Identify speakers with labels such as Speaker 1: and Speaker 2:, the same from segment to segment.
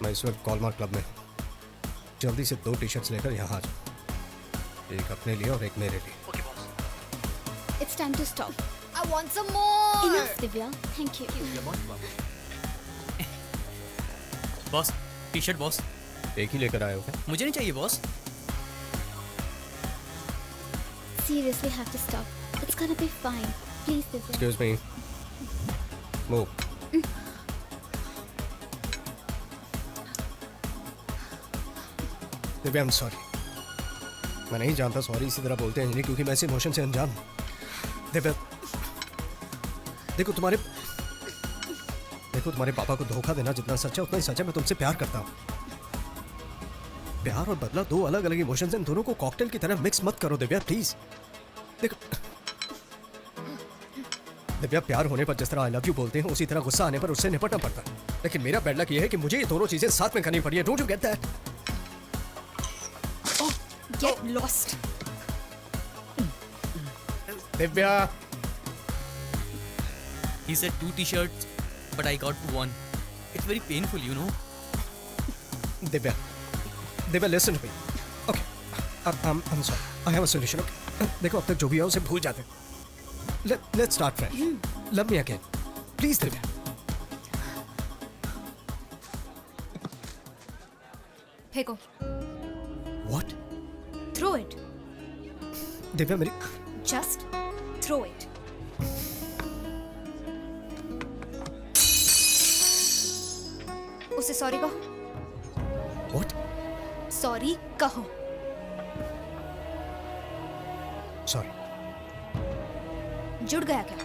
Speaker 1: मैं इस वक्त कॉलमार्क क्लब में हूँ। जल्दी से 2 टी-शर्ट्स लेकर यहाँ आ जाओ, एक अपने लिए और एक मेरे लिए।
Speaker 2: It's time to stop.
Speaker 3: I want some more.
Speaker 2: Enough, Divya. Thank you.
Speaker 4: Boss, T-shirt boss.
Speaker 1: एक ही लेकर आए हो क्या?
Speaker 4: मुझे नहीं चाहिए boss.
Speaker 2: Seriously, have to stop. It's gonna be fine. Please, Divya.
Speaker 1: Excuse me. Move. Divya, I'm sorry. मैं नहीं जानता सॉरी इसी तरह बोलते हैं अंजलि, क्योंकि मैं इस इमोशन से अनजान हूँ। दिव्या, देखो तुम्हारे पापा को धोखा देना जितना सच है उतना ही सच है। मैं तुमसे प्यार करता हूँ। प्यार और बदला 2 अलग अलग इमोशंस हैं, इन दोनों को कॉकटेल की तरह मिक्स मत करो दिव्या, प्लीज। देखो दिव्या, प्यार होने पर जिस तरह आई लव यू बोलते हैं उसी तरह गुस्सा आने पर उससे निपटना पड़ता है। लेकिन मेरा बैड लक ये है कि मुझे ये दोनों चीजें साथ में करनी पड़ी है। Don't you get that?
Speaker 3: Get lost.
Speaker 1: Divya,
Speaker 4: He said 2 t-shirts, but I got 1. It's very painful, you know.
Speaker 1: Divya, listen to me. Okay, I'm sorry. I have a solution. Okay. देखो, अब तक जो भी है उसे भूल जाते हैं. Let's start fresh. Love me again, please, Divya.
Speaker 3: फेंको.
Speaker 1: What?
Speaker 3: Throw it.
Speaker 1: दिव्या, मेरी
Speaker 3: Just throw it. उसे सॉरी कहो.
Speaker 1: What?
Speaker 3: सॉरी कहो.
Speaker 1: Sorry.
Speaker 3: जुड़ गया क्या?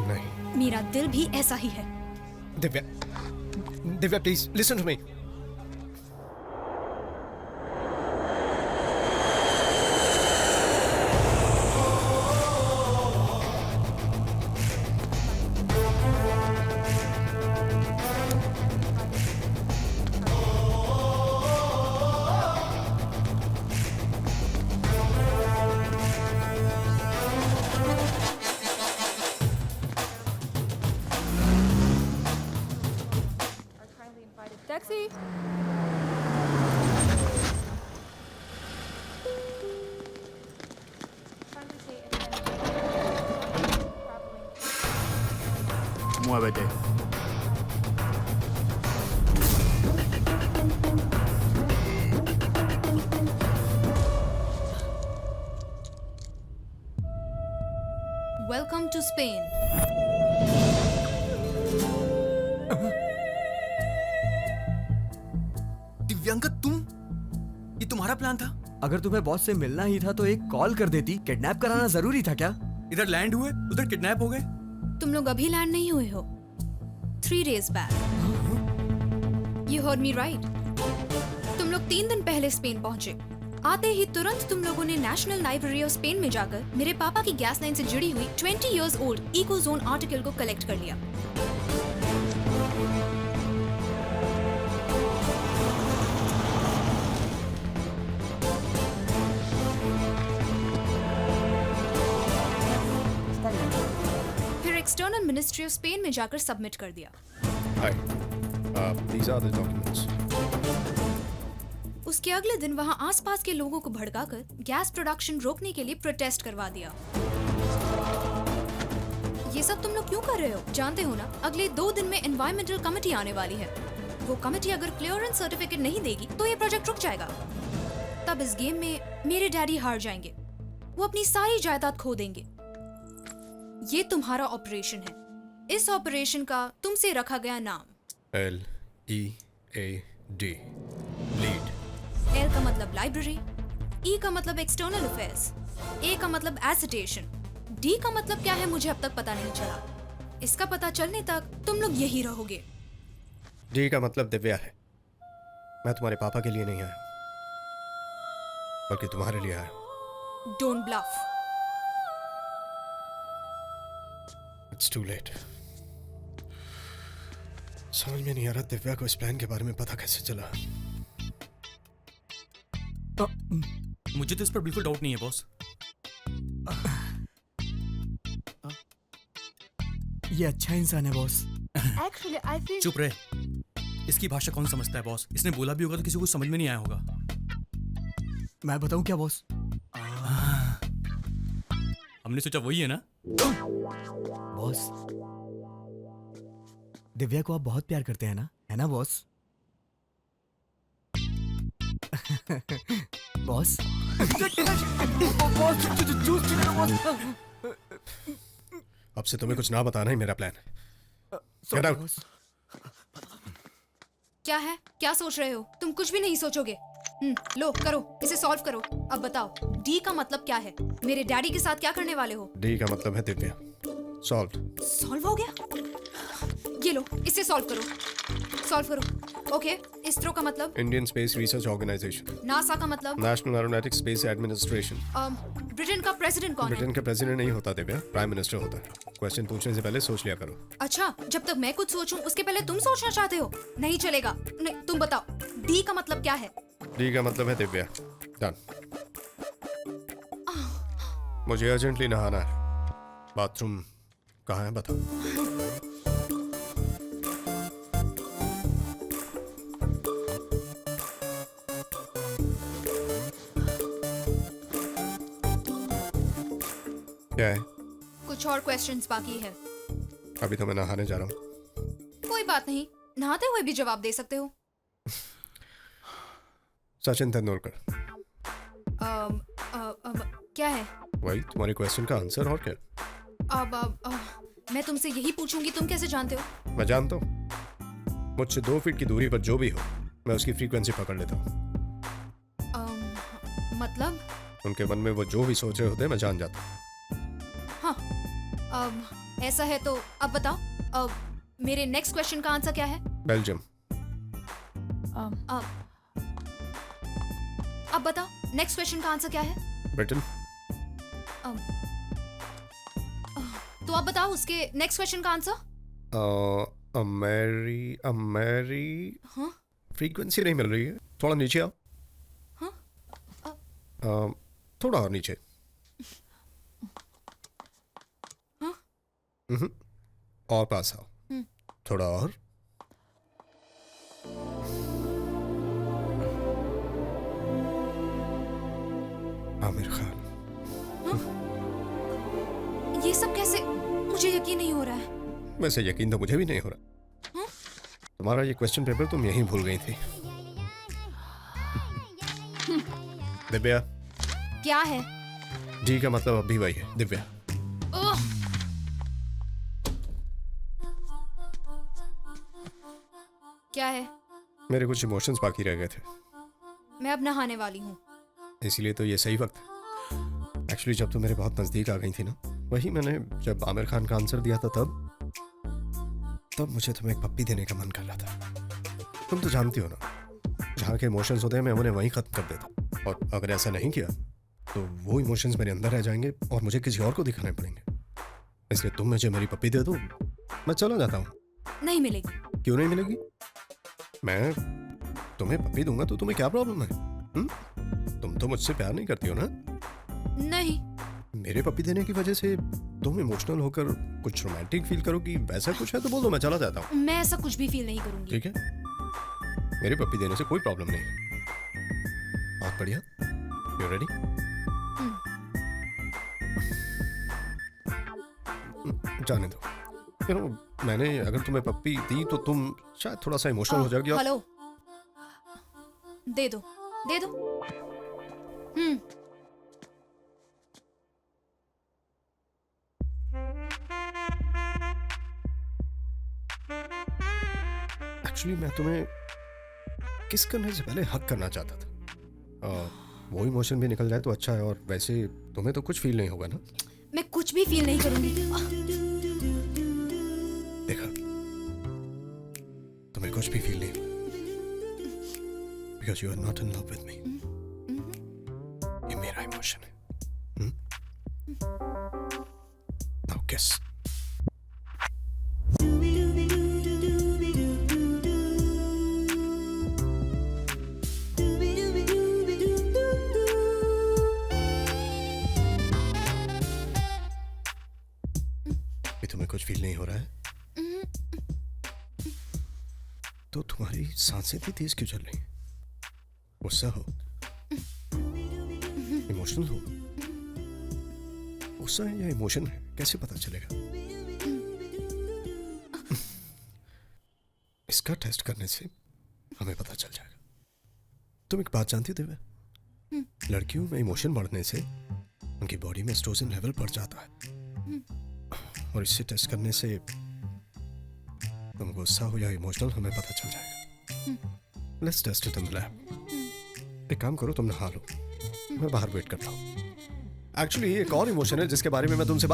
Speaker 1: नहीं.
Speaker 3: मेरा दिल भी ऐसा ही है.
Speaker 1: Divya, please listen to me.
Speaker 3: Taxi.
Speaker 5: Muévete.
Speaker 3: Welcome to Spain.
Speaker 4: Divyanka, तुम? ये तुम्हारा प्लान था?
Speaker 5: अगर तुम्हें बॉस से मिलना ही था तो एक कॉल कर देती। किडनैप कराना जरूरी था क्या?
Speaker 4: इधर लैंड हुए, उधर किडनैप हो गए।
Speaker 3: तुम लोग अभी लैंड नहीं हुए हो. 3 days back. You heard me right. तुम लोग 3 दिन पहले स्पेन पहुंचे. आते ही तुरंत तुम लोगों ने नेशनल लाइब्रेरी ऑफ स्पेन में जाकर मेरे पापा की गैस लाइन से जुड़ी हुई 20 years old इकोजोन आर्टिकल को कलेक्ट कर लिया. फिर एक्सटर्नल मिनिस्ट्री ऑफ स्पेन में जाकर सबमिट कर दिया.
Speaker 1: Hi. These are the documents.
Speaker 3: उसके अगले दिन वहां आसपास के लोगों को भड़काकर गैस प्रोडक्शन रोकने के लिए प्रोटेस्ट करवा दिया. ये सब तुम लोग क्यों कर रहे हो? जानते हो ना, अगले 2 दिन में एनवायरमेंटल कमेटी आने वाली है. वो कमेटी अगर क्लियरेंस सर्टिफिकेट नहीं देगी तो ये प्रोजेक्ट रुक जाएगा. तब इस गेम में मेरे डैडी हार जाएंगे. वो अपनी सारी जायदाद खो देंगे. ये तुम्हारा ऑपरेशन है. इस ऑपरेशन का तुमसे रखा गया नाम
Speaker 1: LEAD. लीड.
Speaker 3: L का मतलब लाइब्रेरी, E का मतलब एक्सटर्नल अफेयर्स, A का मतलब एसिटेशन, D का मतलब क्या है मुझे अब तक पता नहीं चला. इसका पता चलने तक तुम लोग यही रहोगे.
Speaker 1: D का मतलब दिव्या है. मैं तुम्हारे पापा के लिए नहीं आया, बल्कि तुम्हारे लिए आया.
Speaker 3: Don't bluff.
Speaker 1: It's too late. समझ में नहीं आ रहा दिव्या को इस प्लान के बारे में पता कैसे चला.
Speaker 4: मुझे तो इस पर बिल्कुल डाउट नहीं है बॉस।
Speaker 5: ये अच्छा इंसान है बॉस।
Speaker 2: Actually, I feel.
Speaker 4: चुप रहे। इसकी भाषा कौन समझता है बॉस? इसने बोला भी होगा तो किसी को समझ में नहीं आया होगा।
Speaker 5: मैं बताऊं क्या बॉस?
Speaker 4: हमने सोचा वही है ना।
Speaker 5: बॉस, दिव्या को आप बहुत प्यार करते हैं ना, है ना बॉस? बॉस,
Speaker 1: अब से तुम्हें कुछ ना बताना ही मेरा प्लान है। Get out.
Speaker 5: बॉस।
Speaker 3: क्या है? क्या सोच रहे हो? तुम कुछ भी नहीं सोचोगे। लो करो, इसे सॉल्व करो। अब बताओ, डी का मतलब क्या है? मेरे डैडी के साथ क्या करने वाले हो?
Speaker 1: डी का मतलब है दिव्या। सॉल्व।
Speaker 3: सॉल्व हो गया? ये लो, इसे सॉल्व करो। सॉल्व करो। ओके, इसरो का मतलब?
Speaker 1: Indian space research organisation.
Speaker 3: NASA का मतलब?
Speaker 1: National aeronautics space administration.
Speaker 3: Britain का प्रेसिडेंट कौन है?
Speaker 1: ब्रिटेन का प्रेसिडेंट नहीं होता दिव्या, प्राइम मिनिस्टर होता है। क्वेश्चन पूछने से पहले सोच लिया करो।
Speaker 3: अच्छा, जब तक मैं कुछ सोचूं उसके पहले तुम सोचना चाहते हो? नहीं चलेगा। नहीं, तुम बताओ, डी का मतलब क्या है?
Speaker 1: डी का मतलब है दिव्या। डन। मुझे अर्जेंटली नहाना है। बाथरूम कहाँ है बताओ। क्या है?
Speaker 3: कुछ और क्वेश्चंस बाकी है।
Speaker 1: अभी तो मैं नहाने जा रहा हूँ।
Speaker 3: कोई बात नहीं, नहाते हुए भी जवाब दे सकते हो।
Speaker 1: सचिन तेंदुलकर।
Speaker 3: क्या है?
Speaker 1: वही तुम्हारे क्वेश्चन का आंसर और क्या?
Speaker 3: मैं तुमसे यही पूछूंगी, तुम कैसे जानते हो?
Speaker 1: मैं जानता हूँ। मुझसे 2 फीट की दूरी पर जो भी हो, मैं उसकी फ्रीक्वेंसी पकड़ लेता हूँ।
Speaker 3: मतलब?
Speaker 1: उनके मन में वो जो भी सोच रहे होते हैं मैं जान जाता हूँ।
Speaker 3: ऐसा है तो अब बताओ, मेरे नेक्स्ट क्वेश्चन का आंसर क्या है?
Speaker 1: बेल्जियम।
Speaker 3: अब बताओ, नेक्स्ट क्वेश्चन का आंसर क्या है?
Speaker 1: ब्रिटेन।
Speaker 3: तो अब बताओ उसके नेक्स्ट क्वेश्चन का आंसर?
Speaker 1: अमेरी
Speaker 3: हाँ?
Speaker 1: फ्रीक्वेंसी नहीं मिल रही है, थोड़ा नीचे आओ।
Speaker 3: हाँ?
Speaker 1: थोड़ा और नीचे।
Speaker 3: हाँ?
Speaker 1: और पास आओ। थोड़ा और। आमिर खान।
Speaker 3: ये सब कैसे? मुझे यकीन नहीं हो रहा है।
Speaker 1: वैसे यकीन तो मुझे भी नहीं हो रहा। तुम्हारा ये क्वेश्चन पेपर तुम यहीं भूल गई थी। दिव्या।
Speaker 3: क्या है?
Speaker 1: डी का मतलब अभी वही है, दिव्या।
Speaker 3: ओह! क्या है?
Speaker 1: मेरे कुछ इमोशंस बाकी रह गए थे,
Speaker 3: मैं अब नहाने वाली हूँ।
Speaker 1: इसीलिए तो ये सही वक्त है। एक्चुअली जब तुम मेरे बहुत नज़दीक आ गई थी ना, वही मैंने जब आमिर खान का आंसर दिया था तब मुझे तुम्हें एक पप्पी देने का मन कर रहा था। तुम तो जानती हो ना, जहाँ के इमोशंस होते हैं मैं उन्हें वहीं ख़त्म कर देता, और अगर ऐसा नहीं किया तो वो इमोशंस मेरे अंदर रह जाएंगे और मुझे किसी और को दिखाने पड़ेंगे। इसलिए तुम मुझे मेरी पप्पी दे दो, मैं चला जाता हूँ।
Speaker 3: नहीं मिलेगी।
Speaker 1: क्यों नहीं मिलेगी? मैं तुम्हें पप्पी दूंगा तो तुम्हें क्या प्रॉब्लम है? तुम तो मुझसे प्यार नहीं करती हो ना?
Speaker 3: नहीं।
Speaker 1: मेरे पप्पी देने की वजह से तुम इमोशनल होकर कुछ रोमांटिक फील करो कि वैसा कुछ है तो बोल दो, मैं चला जाता हूँ।
Speaker 3: मैं ऐसा कुछ भी फील नहीं करूंगी।
Speaker 1: ठीक है, मेरे पप्पी देने से कोई प्रॉब्लम नहीं है। बहुत बढ़िया। You ready? जाने दो। You know, मैंने अगर तुम्हें पप्पी दी तो तुम शायद थोड़ा सा इमोशनल हो जाओगी।
Speaker 3: हेलो, दे दो, दे दो।
Speaker 1: एक्चुअली मैं तुम्हें किस करने से पहले हक करना चाहता था। वो इमोशन भी निकल जाए तो अच्छा है, और वैसे तुम्हें तो कुछ फील नहीं होगा ना?
Speaker 3: मैं कुछ भी फील नहीं करूंगी।
Speaker 1: देखा, तुम्हें कुछ भी फील नहीं, because you are not in love with me. ये मेरा इमोशन है। नाउ किस। तुम्हें कुछ फील नहीं हो रहा है? तो तुम्हारी सांसें इतनी तेज क्यों चल रही हैं? गुस्सा हो, इमोशनल हो? गुस्सा है या इमोशन है, कैसे पता चलेगा? इसका टेस्ट करने से हमें पता चल जाएगा। तुम एक बात जानती हो दिव्या? लड़कियों में इमोशन बढ़ने से उनकी बॉडी में एस्ट्रोजन लेवल बढ़ जाता है, और इससे टेस्ट करने से तुम गुस्सा हो या इमोशनल हमें पता चल जाएगा। Let's test it in the lab. एक काम करो, तुम नहा लो, मैं बाहर वेट करता हूँ। एक्चुअली एक और इमोशन है जिसके बारे में मैं तुमसे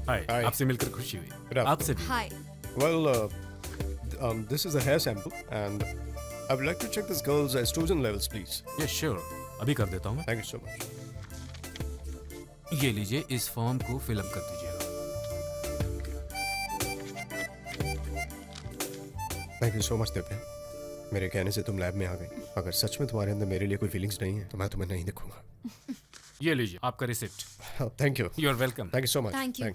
Speaker 6: हाय,
Speaker 1: Hi.
Speaker 6: आपसे मिलकर खुशी हुई।
Speaker 1: afternoon.
Speaker 6: आपसे भी।
Speaker 3: हाय।
Speaker 1: Well, this is a hair sample, and I would like to check this girl's estrogen levels, please.
Speaker 6: ये श्योर, अभी कर देता हूँ मैं।
Speaker 1: Thank you so much.
Speaker 6: ये लीजिए, इस फॉर्म को फिल अप कर दीजिएगा।
Speaker 1: Thank you so much, Divya. मेरे कहने से तुम लैब में आ गई। अगर सच में तुम्हारे अंदर मेरे लिए कोई फीलिंग्स नहीं है तो मैं तुम्हें नहीं दिखूंगा।
Speaker 6: ये लीजिए आपका receipt.
Speaker 1: Thank you.
Speaker 6: You are welcome.
Speaker 1: Thank you so much.
Speaker 3: Thank you.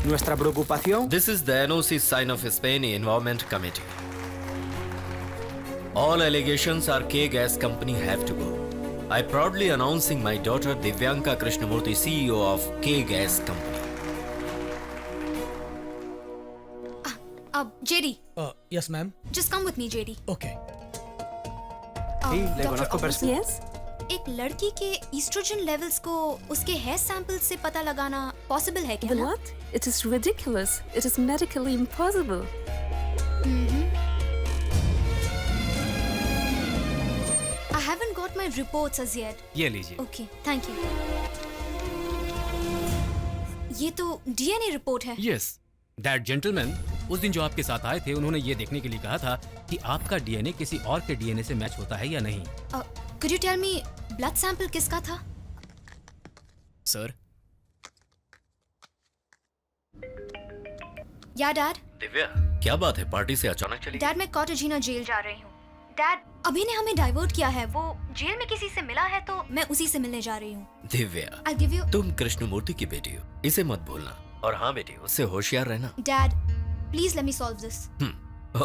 Speaker 7: Nuestra preocupación.
Speaker 8: This is the NOC sign of Spain Environment Committee. All allegations are K-Gas company have to go. I proudly announcing my daughter Divyanka Krishnamurthy, CEO of K-Gas company.
Speaker 3: JD,
Speaker 9: Yes, ma'am.
Speaker 3: just come with me, JD.
Speaker 9: Okay.
Speaker 7: Sí, le
Speaker 3: Dr.
Speaker 7: conozco
Speaker 3: Abbas,
Speaker 7: personalmente.
Speaker 3: एक लड़की के oestrogen levels को उसके hair sample से पता लगाना possible है क्या?
Speaker 10: What? It is ridiculous. It is medically impossible.
Speaker 3: I haven't got my reports as yet.
Speaker 4: ये लीजिए।
Speaker 3: Okay, thank you. ये तो डीएनए रिपोर्ट है।
Speaker 6: यस, दैट जेंटलमैन उस दिन जो आपके साथ आए थे, उन्होंने ये देखने के लिए कहा था कि आपका डीएनए किसी और के डीएनए से मैच होता है या नहीं।
Speaker 3: Could you tell me blood sample किसका था?
Speaker 4: सर,
Speaker 3: या डैड?
Speaker 8: दिव्या, क्या बात है, पार्टी से अचानक चली?
Speaker 3: डैड, मैं कॉटेजिना जेल जा रही हूँ। डैड, अभी ने हमें डाइवर्ट किया है। वो जेल में किसी से मिला है तो मैं उसी से मिलने जा रही हूँ।
Speaker 8: Divya,
Speaker 3: I'll give you.
Speaker 8: तुम कृष्णमूर्ति की बेटी हो, इसे मत भूलना। और हाँ बेटी, उससे होशियार रहना।
Speaker 3: Dad, please let me solve this.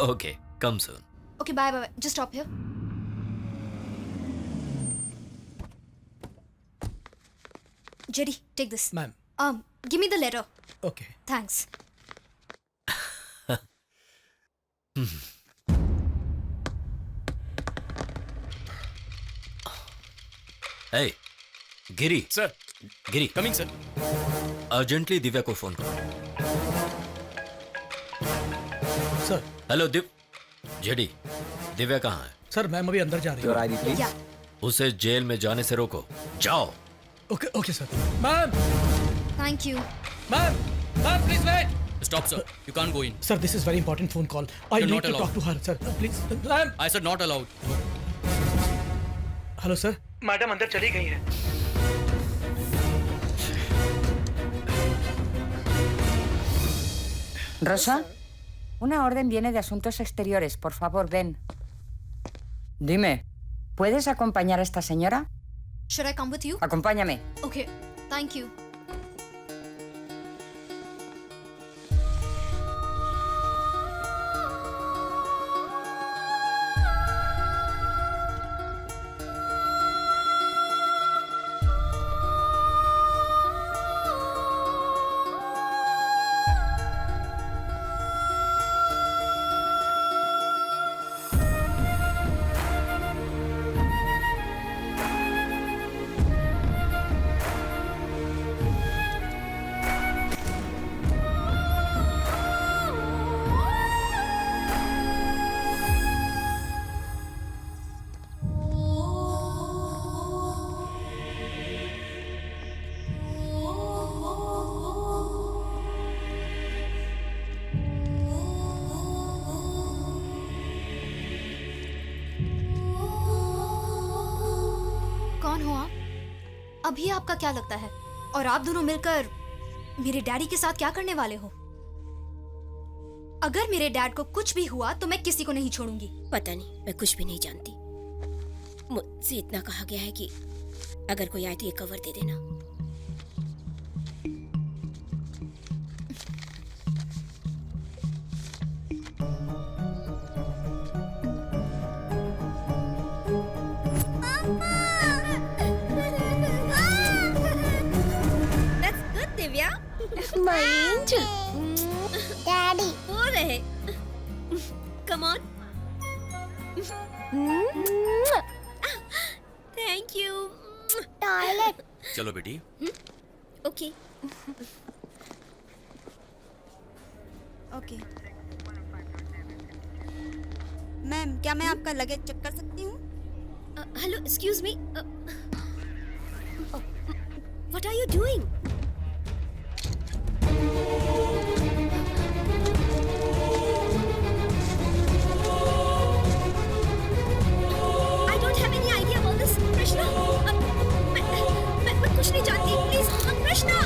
Speaker 8: Okay, come soon.
Speaker 3: Okay, bye bye. Just stop here. JD, take this.
Speaker 9: Ma'am.
Speaker 3: Give me the letter.
Speaker 9: Okay.
Speaker 3: Thanks.
Speaker 8: Hey, Giri.
Speaker 4: Sir,
Speaker 8: Giri,
Speaker 4: coming sir.
Speaker 8: Urgently Divya को phone करो।
Speaker 9: Sir,
Speaker 8: hello दिव, JD, Divya कहाँ है?
Speaker 9: sir, ma'am अभी अंदर जा रही
Speaker 7: Your
Speaker 9: है।
Speaker 7: ID, please.
Speaker 3: Yeah.
Speaker 8: उसे जेल में जाने से रोको, जाओ।
Speaker 9: Okay, okay, sir. Ma'am,
Speaker 3: Thank you.
Speaker 9: ma'am, please wait.
Speaker 4: Stop, sir. You can't go in.
Speaker 9: Sir, this is very important phone call. I
Speaker 4: You're
Speaker 9: need
Speaker 4: not
Speaker 9: to
Speaker 4: allowed.
Speaker 9: talk to her, sir. Please, ma'am.
Speaker 4: I said not allowed.
Speaker 9: Hello, sir. Madam अंदर चली गई है।
Speaker 11: Rosa, una orden viene de Asuntos Exteriores. Por favor, ven. Dime, ¿puedes acompañar a esta señora?
Speaker 3: Should I come with you?
Speaker 11: Acompáñame.
Speaker 3: Okay. Thank you. कौन हो आप? अभी आपका क्या लगता है? और आप दोनों मिलकर मेरे डैडी के साथ क्या करने वाले हो? अगर मेरे डैड को कुछ भी हुआ तो मैं किसी को नहीं छोड़ूंगी।
Speaker 12: पता नहीं, मैं कुछ भी नहीं जानती। मुझसे इतना कहा गया है कि अगर कोई आए तो ये कवर दे देना। That's good, Divya.
Speaker 2: My angel. Daddy.
Speaker 12: बोल रहे। Come on. Thank you.
Speaker 2: Toilet.
Speaker 8: चलो बेटी।
Speaker 12: Okay.
Speaker 13: ओके मैम, क्या मैं आपका लगेज चेक कर सकती हूँ?
Speaker 12: Hello, excuse me. What are you doing? I don't have any idea about this, Krishna. मैं कुछ नहीं जानती. Please, Krishna.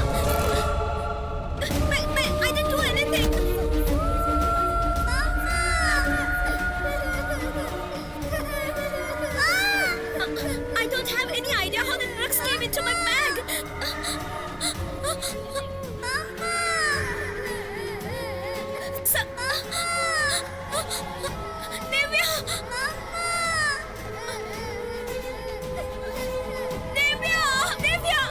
Speaker 12: I didn't do anything. I don't have any idea how the drugs came into my bag. Divya! Divya! Divya!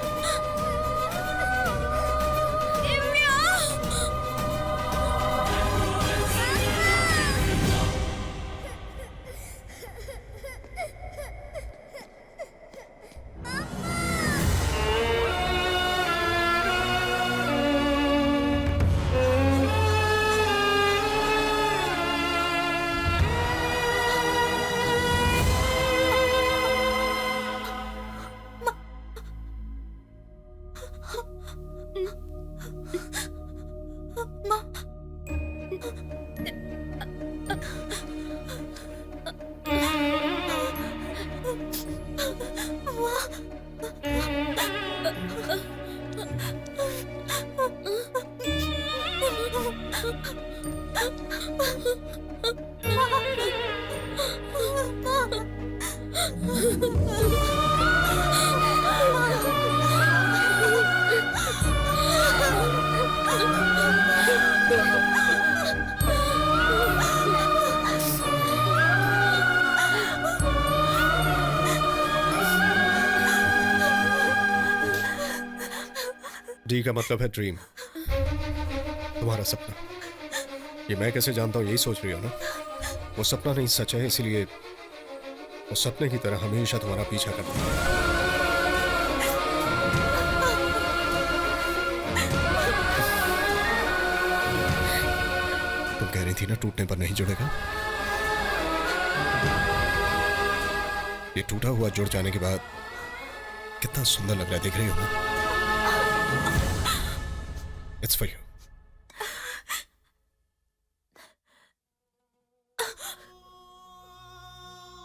Speaker 1: D का मतलब है dream, तुम्हारा सपना। ये मैं कैसे जानता हूँ, यही सोच रही हो ना? वो सपना नहीं सच है, इसीलिए वो सपने की तरह हमेशा तुम्हारा पीछा करता है। तुम कह रही थी ना टूटने पर नहीं जुड़ेगा। ये टूटा हुआ जुड़ जाने के बाद कितना सुंदर लग रहा है, देख रही हो ना? It's for you.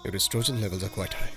Speaker 1: Your estrogen levels are quite high.